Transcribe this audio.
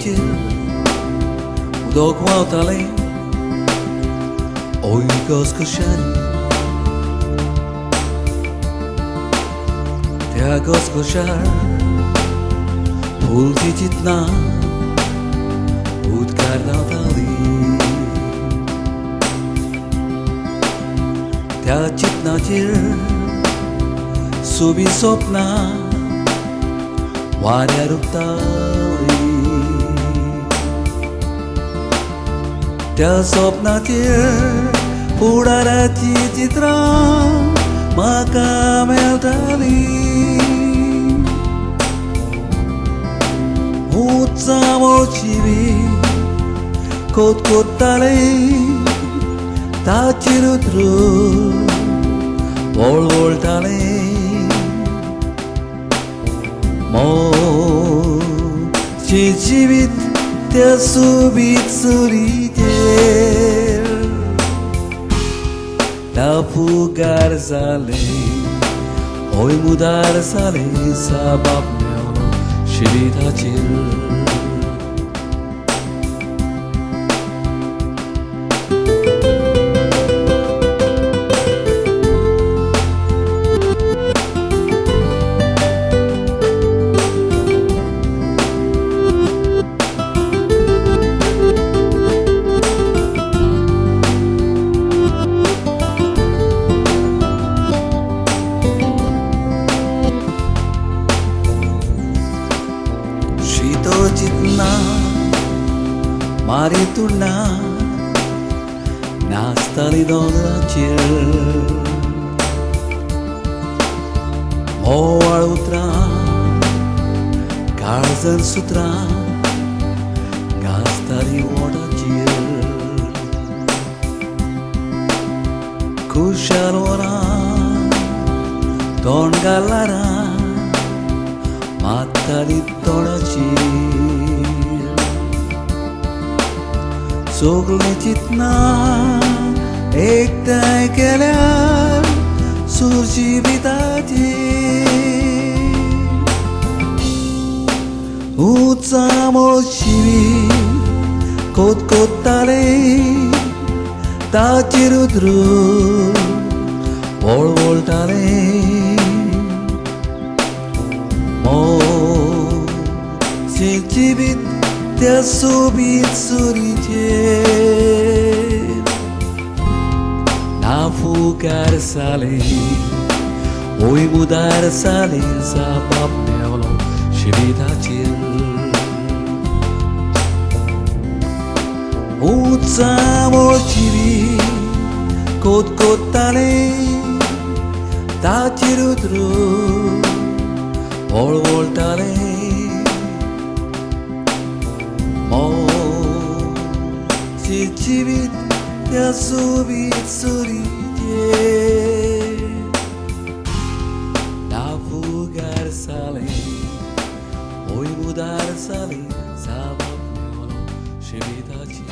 chir Udok wautale Oi goskoshani Te goskoshar Pulti jitna Udkar nautali Te jitna chir Subi sopna Wararuptali त्या स्वप्नाचेर फुडाराची चित्रां म्हाका मेळटाली उंचावळची कोतकोत्ताले ताचेर उतरून वळवळटाले मोचे जिवीत त्या सोबीत चुरीचेर नाफुगार जाले ओय मुदार जाले साबाब मेवलो जिविताचेर Jitna mari turna nastali dodrachir Moal utra karzan sutra gastali odachir Kushalora don galara matali todachir Sogli jitna ektai keल्यार सुजिविताचेर उंचावळची कोतकोत्ताले ताचेर उतरून वळवळटाले मोचे जिवीत त्या सोबीत चुरीचेर नाफुगार जाले ओय मुदार जाले साबाब मेवलो जिविताचेर उंचावळची कोतकोत्ताले ताचेर उतरून वळवळटाले मोचे जिवीत त्या सोबीत चुरीचेर नाफुगार जाले ओय मुदार जाले साबाब मेवलो जिविताचेर